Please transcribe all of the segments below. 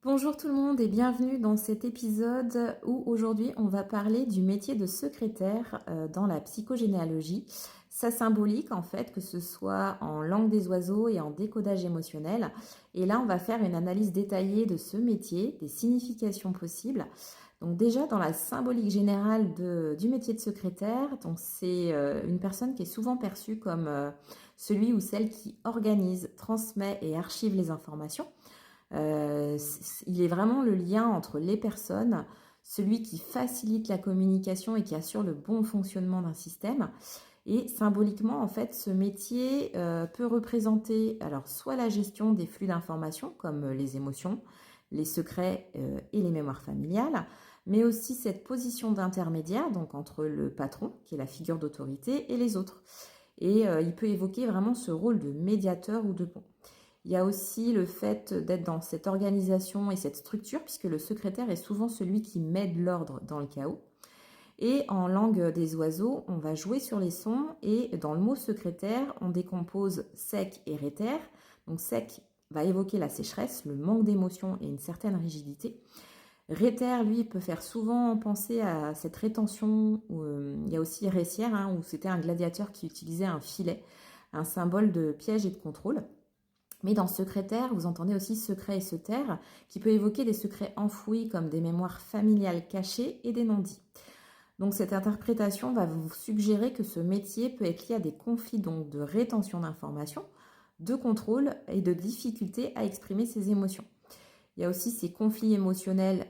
Bonjour tout le monde et bienvenue dans cet épisode où aujourd'hui on va parler du métier de secrétaire dans la psychogénéalogie. Sa symbolique en fait, que ce soit en langue des oiseaux et en décodage émotionnel. Et là on va faire une analyse détaillée de ce métier, des significations possibles. Donc déjà dans la symbolique générale du métier de secrétaire, donc c'est une personne qui est souvent perçue comme celui ou celle qui organise, transmet et archive les informations. Il est vraiment le lien entre les personnes, celui qui facilite la communication et qui assure le bon fonctionnement d'un système. Et symboliquement, en fait, ce métier peut représenter alors soit la gestion des flux d'informations, comme les émotions, les secrets et les mémoires familiales, mais aussi cette position d'intermédiaire, donc entre le patron, qui est la figure d'autorité, et les autres. Et il peut évoquer vraiment ce rôle de médiateur ou de pont. Il y a aussi le fait d'être dans cette organisation et cette structure, puisque le secrétaire est souvent celui qui met de l'ordre dans le chaos. Et en langue des oiseaux, on va jouer sur les sons et dans le mot secrétaire, on décompose sec et rétère. Donc sec va évoquer la sécheresse, le manque d'émotion et une certaine rigidité. Rétère, lui, peut faire souvent penser à cette rétention. Il y a aussi récière, où c'était un gladiateur qui utilisait un filet, un symbole de piège et de contrôle. Mais dans secrétaire, vous entendez aussi secret et se taire, qui peut évoquer des secrets enfouis comme des mémoires familiales cachées et des non-dits. Donc cette interprétation va vous suggérer que ce métier peut être lié à des conflits donc de rétention d'informations, de contrôle et de difficulté à exprimer ses émotions. Il y a aussi ces conflits émotionnels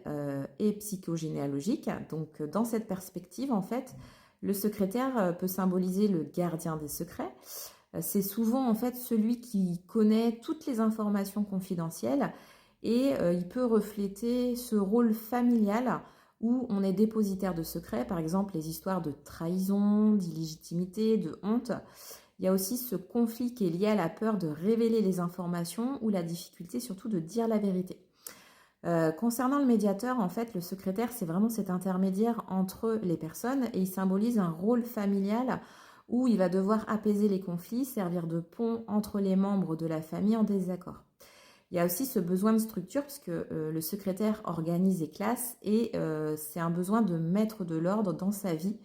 et psychogénéalogiques. Donc dans cette perspective, en fait, le secrétaire peut symboliser le gardien des secrets. C'est souvent en fait celui qui connaît toutes les informations confidentielles et il peut refléter ce rôle familial où on est dépositaire de secrets, par exemple les histoires de trahison, d'illégitimité, de honte. Il y a aussi ce conflit qui est lié à la peur de révéler les informations ou la difficulté surtout de dire la vérité. Concernant le médiateur, en fait, le secrétaire, c'est vraiment cet intermédiaire entre les personnes et il symbolise un rôle familial où il va devoir apaiser les conflits, servir de pont entre les membres de la famille en désaccord. Il y a aussi ce besoin de structure puisque le secrétaire organise les classes et c'est un besoin de mettre de l'ordre dans sa vie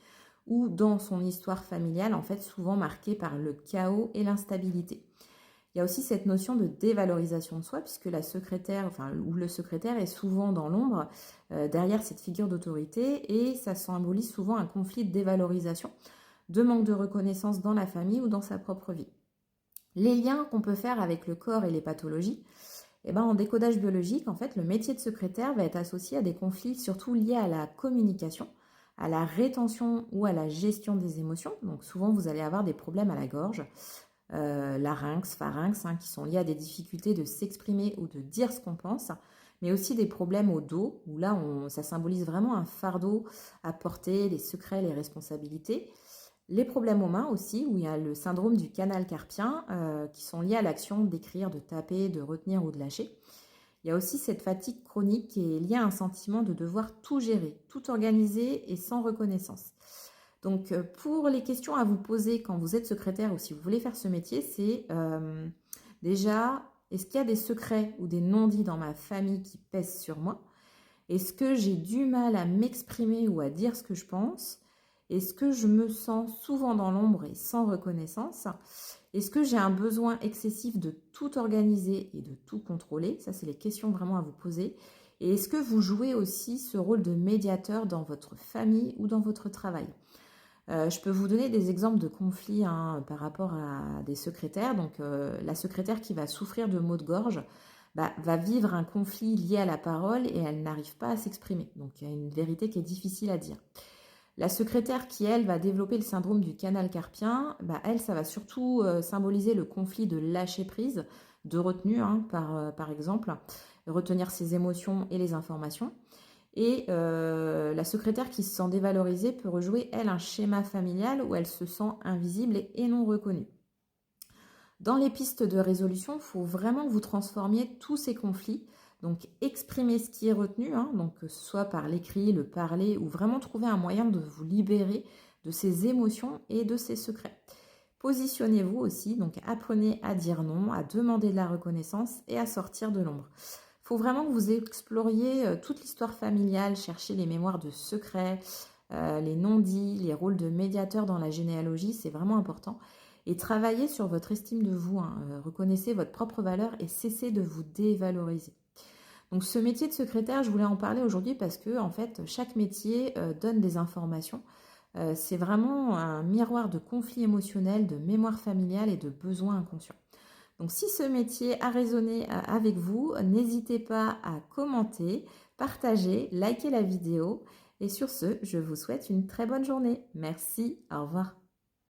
ou dans son histoire familiale, en fait, souvent marquée par le chaos et l'instabilité. Il y a aussi cette notion de dévalorisation de soi, puisque la secrétaire, ou le secrétaire est souvent dans l'ombre, derrière cette figure d'autorité, et ça symbolise souvent un conflit de dévalorisation, de manque de reconnaissance dans la famille ou dans sa propre vie. Les liens qu'on peut faire avec le corps et les pathologies, en décodage biologique, en fait, le métier de secrétaire va être associé à des conflits surtout liés à la communication, à la rétention ou à la gestion des émotions. Donc souvent, vous allez avoir des problèmes à la gorge, larynx, pharynx, qui sont liés à des difficultés de s'exprimer ou de dire ce qu'on pense, mais aussi des problèmes au dos, où là, ça symbolise vraiment un fardeau à porter, les secrets, les responsabilités. Les problèmes aux mains aussi, où il y a le syndrome du canal carpien, qui sont liés à l'action d'écrire, de taper, de retenir ou de lâcher. Il y a aussi cette fatigue chronique qui est liée à un sentiment de devoir tout gérer, tout organiser et sans reconnaissance. Donc, pour les questions à vous poser quand vous êtes secrétaire ou si vous voulez faire ce métier, c'est déjà, est-ce qu'il y a des secrets ou des non-dits dans ma famille qui pèsent sur moi? Est-ce que j'ai du mal à m'exprimer ou à dire ce que je pense? Est-ce que je me sens souvent dans l'ombre et sans reconnaissance? Est-ce que j'ai un besoin excessif de tout organiser et de tout contrôler? Ça, c'est les questions vraiment à vous poser. Et est-ce que vous jouez aussi ce rôle de médiateur dans votre famille ou dans votre travail? Je peux vous donner des exemples de conflits par rapport à des secrétaires. Donc, la secrétaire qui va souffrir de maux de gorge va vivre un conflit lié à la parole et elle n'arrive pas à s'exprimer. Donc, il y a une vérité qui est difficile à dire. La secrétaire qui, elle, va développer le syndrome du canal carpien, elle, ça va surtout symboliser le conflit de lâcher prise, de retenue, par exemple, retenir ses émotions et les informations. Et la secrétaire qui se sent dévalorisée peut rejouer, elle, un schéma familial où elle se sent invisible et non reconnue. Dans les pistes de résolution, il faut vraiment que vous transformiez tous ces conflits. Donc, exprimer ce qui est retenu, donc que ce soit par l'écrit, le parler, ou vraiment trouver un moyen de vous libérer de ces émotions et de ces secrets. Positionnez-vous aussi, donc apprenez à dire non, à demander de la reconnaissance et à sortir de l'ombre. Il faut vraiment que vous exploriez toute l'histoire familiale, chercher les mémoires de secrets, les non-dits, les rôles de médiateur dans la généalogie, c'est vraiment important. Et travaillez sur votre estime de vous, hein. Reconnaissez votre propre valeur et cessez de vous dévaloriser. Donc ce métier de secrétaire, je voulais en parler aujourd'hui parce que en fait, chaque métier donne des informations. C'est vraiment un miroir de conflits émotionnels, de mémoire familiale et de besoins inconscients. Donc si ce métier a résonné avec vous, n'hésitez pas à commenter, partager, liker la vidéo. Et sur ce, je vous souhaite une très bonne journée. Merci, au revoir.